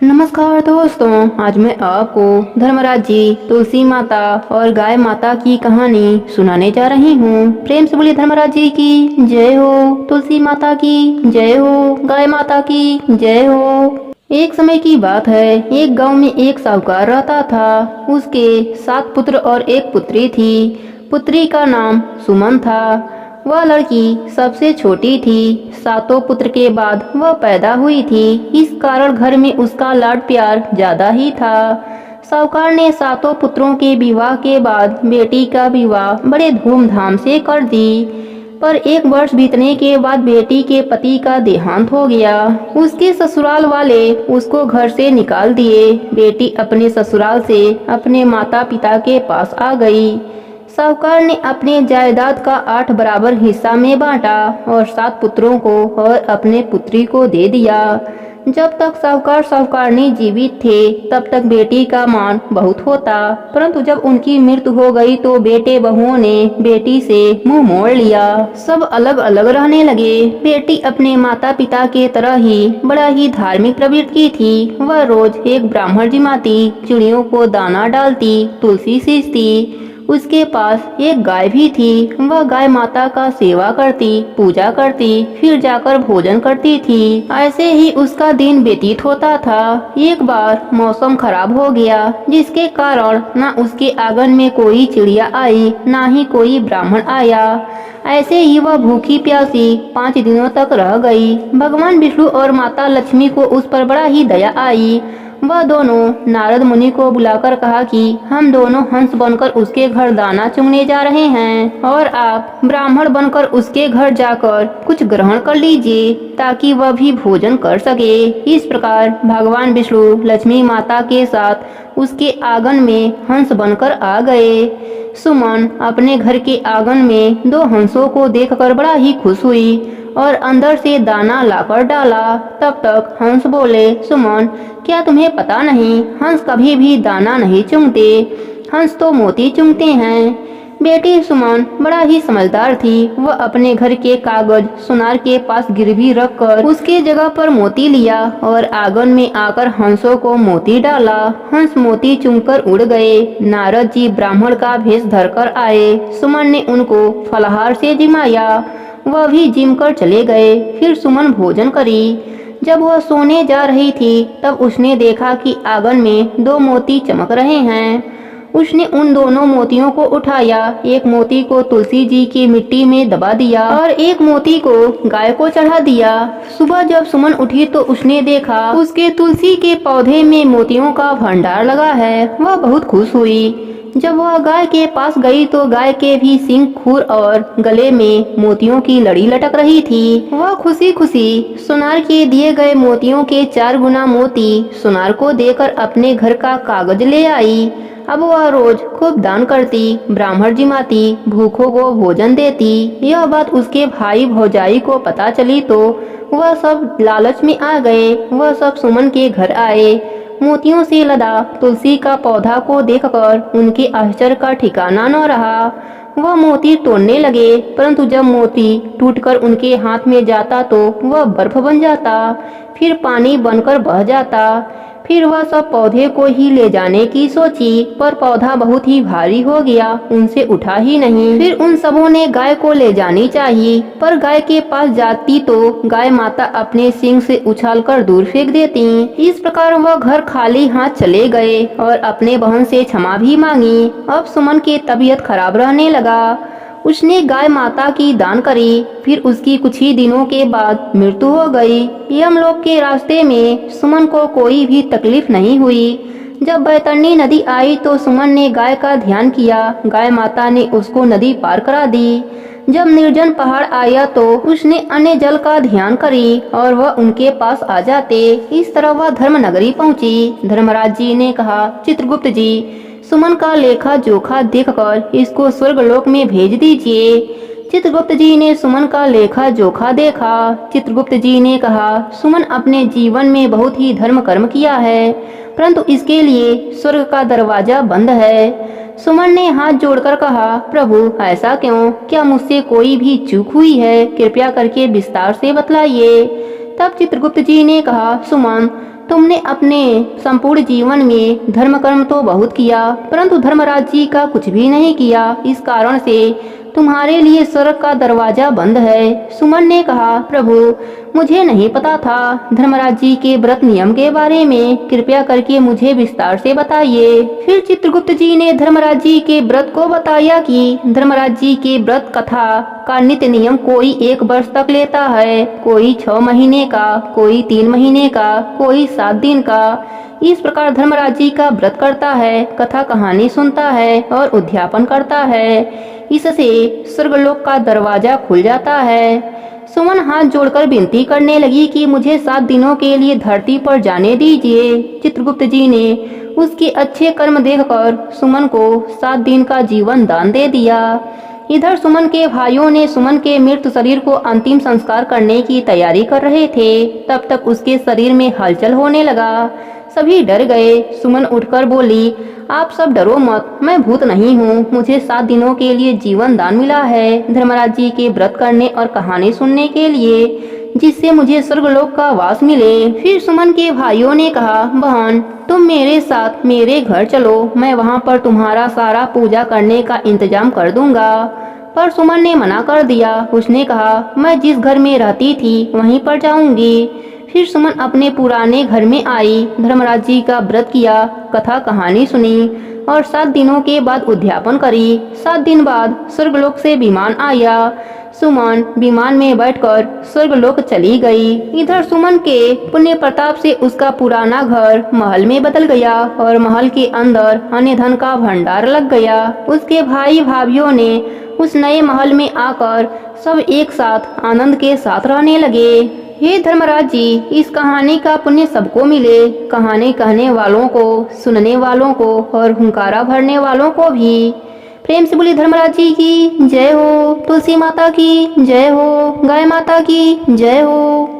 नमस्कार दोस्तों, आज मैं आपको धर्मराज जी, तुलसी माता और गाय माता की कहानी सुनाने जा रही हूँ। प्रेम से बोलिए धर्मराज जी की जय हो, तुलसी माता की जय हो, गाय माता की जय हो। एक समय की बात है, एक गांव में एक साहूकार रहता था। उसके 7 पुत्र और एक पुत्री थी। पुत्री का नाम सुमन था। वह लड़की सबसे छोटी थी। सातों पुत्र के बाद वह पैदा हुई थी। इस कारण घर में उसका लाड प्यार ज्यादा ही था। साहूकार ने सातों पुत्रों के विवाह के बाद बेटी का विवाह बड़े धूमधाम से कर दी। पर 1 वर्ष बीतने के बाद बेटी के पति का देहांत हो गया। उसके ससुराल वाले उसको घर से निकाल दिए। बेटी अपने ससुराल से अपने माता पिता के पास आ गई। साहूकार ने अपने जायदाद का 8 बराबर हिस्सा में बांटा और 7 पुत्रों को और अपने पुत्री को दे दिया। जब तक साहूकार साहूकारनी जीवित थे तब तक बेटी का मान बहुत होता, परंतु जब उनकी मृत्यु हो गई तो बेटे बहुओं ने बेटी से मुंह मोड़ लिया। सब अलग अलग रहने लगे। बेटी अपने माता पिता के तरह ही बड़ा ही धार्मिक प्रवृत्ति की थी। वह रोज एक ब्राह्मण जिमाती, चिड़ियों को दाना डालती, तुलसी सींचती। उसके पास एक गाय भी थी। वह गाय माता का सेवा करती, पूजा करती, फिर जाकर भोजन करती थी। ऐसे ही उसका दिन व्यतीत होता था। एक बार मौसम खराब हो गया, जिसके कारण न उसके आंगन में कोई चिड़िया आई, न ही कोई ब्राह्मण आया। ऐसे ही वह भूखी प्यासी 5 दिनों तक रह गई। भगवान विष्णु और माता लक्ष्मी को उस पर बड़ा ही दया आई। वह दोनों नारद मुनि को बुलाकर कहा कि हम दोनों हंस बनकर उसके घर दाना चुगने जा रहे हैं और आप ब्राह्मण बनकर उसके घर जाकर कुछ ग्रहण कर लीजिए ताकि वह भी भोजन कर सके। इस प्रकार भगवान विष्णु लक्ष्मी माता के साथ उसके आंगन में हंस बनकर आ गए। सुमन अपने घर के आंगन में 2 हंसों को देखकर बड़ा ही खुश हुई और अंदर से दाना लाकर डाला। तब तक हंस बोले, सुमन, क्या तुम्हें पता नहीं, हंस कभी भी दाना नहीं चुगते, हंस तो मोती चुगते हैं। बेटी सुमन बड़ा ही समझदार थी। वह अपने घर के कागज सुनार के पास गिरवी रखकर उसके जगह पर मोती लिया और आंगन में आकर हंसों को मोती डाला। हंस मोती चुगकर उड़ गए। नारद जी ब्राह्मण का भेष धरकर आए। सुमन ने उनको फलाहार से जिमाया। वह भी जिम कर चले गए। फिर सुमन भोजन करी। जब वह सोने जा रही थी तब उसने देखा कि आंगन में 2 मोती चमक रहे हैं। उसने उन दोनों मोतियों को उठाया। एक मोती को तुलसी जी की मिट्टी में दबा दिया और एक मोती को गाय को चढ़ा दिया। सुबह जब सुमन उठी तो उसने देखा उसके तुलसी के पौधे में मोतियों का भंडार लगा है। वह बहुत खुश हुई। जब वह गाय के पास गई तो गाय के भी सींग, खुर और गले में मोतियों की लड़ी लटक रही थी। वह खुशी खुशी सुनार के दिए गए मोतियों के 4 गुना मोती सुनार को देकर अपने घर का कागज ले आई। अब वह रोज खूब दान करती, ब्राह्मण जिमाती, भूखों को भोजन देती। यह बात उसके भाई भौजाई को पता चली तो वह सब लालच में आ गए। वह सब सुमन के घर आए। मोतियों से लदा तुलसी का पौधा को देखकर उनके आश्चर्य का ठिकाना न रहा। वह मोती तोड़ने लगे, परंतु जब मोती टूटकर उनके हाथ में जाता तो वह बर्फ बन जाता, फिर पानी बनकर बह जाता। फिर वह सब पौधे को ही ले जाने की सोची, पर पौधा बहुत ही भारी हो गया, उनसे उठा ही नहीं। फिर उन सबों ने गाय को ले जानी चाहिए, पर गाय के पास जाती तो गाय माता अपने सींग से उछालकर दूर फेंक देती। इस प्रकार वह घर खाली हाथ चले गए और अपने बहन से क्षमा भी मांगी। अब सुमन की तबीयत खराब रहने लगा। उसने गाय माता की दान करी। फिर उसकी कुछ ही दिनों के बाद मृत्यु हो गई। यमलोक के रास्ते में सुमन को कोई भी तकलीफ नहीं हुई। जब बैतरणी नदी आई तो सुमन ने गाय का ध्यान किया। गाय माता ने उसको नदी पार करा दी। जब निर्जन पहाड़ आया तो उसने अन्य जल का ध्यान करी और वह उनके पास आ जाते। इस तरह वह धर्म नगरी पहुंची। धर्मराज जी ने कहा, चित्रगुप्त जी, सुमन का लेखा जोखा देखकर इसको स्वर्गलोक में भेज दीजिए। चित्रगुप्त जी ने सुमन का लेखा जोखा देखा। चित्रगुप्त जी ने कहा, सुमन अपने जीवन में बहुत ही धर्म कर्म किया है, परंतु इसके लिए स्वर्ग का दरवाजा बंद है। सुमन ने हाथ जोड़कर कहा, प्रभु ऐसा क्यों? क्या मुझसे कोई भी चूक हुई है? कृपया करके विस्तार से बतलाइए। तब चित्रगुप्त जी ने कहा, सुमन, तुमने अपने संपूर्ण जीवन में धर्म कर्म तो बहुत किया, परंतु धर्मराज जी का कुछ भी नहीं किया। इस कारण से तुम्हारे लिए स्वर्ग का दरवाजा बंद है। सुमन ने कहा, प्रभु मुझे नहीं पता था धर्मराज जी के व्रत नियम के बारे में, कृपया करके मुझे विस्तार से बताइए। फिर चित्रगुप्त जी ने धर्मराज जी के व्रत को बताया कि धर्मराज जी के व्रत कथा का नित्य नियम कोई 1 वर्ष तक लेता है, कोई 6 महीने का, कोई 3 महीने का, कोई 7 दिन का। इस प्रकार धर्मराज जी का व्रत करता है, कथा कहानी सुनता है और उद्यापन करता है। इससे स्वर्गलोक का दरवाजा खुल जाता है। सुमन हाथ जोड़कर विनती करने लगी कि मुझे 7 दिनों के लिए धरती पर जाने दीजिए। चित्रगुप्त जी ने उसके अच्छे कर्म देखकर सुमन को 7 दिन का जीवन दान दे दिया। इधर सुमन के भाइयों ने सुमन के मृत शरीर को अंतिम संस्कार करने की तैयारी कर रहे थे। तब तक उसके शरीर में हलचल होने लगा। सभी डर गए। सुमन उठकर बोली, आप सब डरो मत, मैं भूत नहीं हूँ। मुझे 7 दिनों के लिए जीवन दान मिला है धर्मराज जी के व्रत करने और कहानी सुनने के लिए, जिससे मुझे स्वर्गलोक का वास मिले। फिर सुमन के भाइयों ने कहा, बहन तुम मेरे साथ मेरे घर चलो, मैं वहाँ पर तुम्हारा सारा पूजा करने का इंतजाम कर दूंगा। पर सुमन ने मना कर दिया। उसने कहा, मैं जिस घर में रहती थी वहीं पर जाऊंगी। फिर सुमन अपने पुराने घर में आई, धर्मराज जी का व्रत किया, कथा कहानी सुनी और 7 दिनों के बाद उद्यापन करी। 7 दिन बाद स्वर्गलोक से विमान आया। सुमन विमान में बैठकर स्वर्गलोक चली गई। इधर सुमन के पुण्य प्रताप से उसका पुराना घर महल में बदल गया और महल के अंदर अन्य धन का भंडार लग गया। उसके भाई भाभीियों ने उस नए महल में आकर सब एक साथ आनंद के साथ रहने लगे। हे धर्मराज जी, इस कहानी का पुण्य सबको मिले, कहानी कहने वालों को, सुनने वालों को और हुंकारा भरने वालों को भी। प्रेम से बोली धर्मराज जी की जय हो, तुलसी माता की जय हो, गाय माता की जय हो।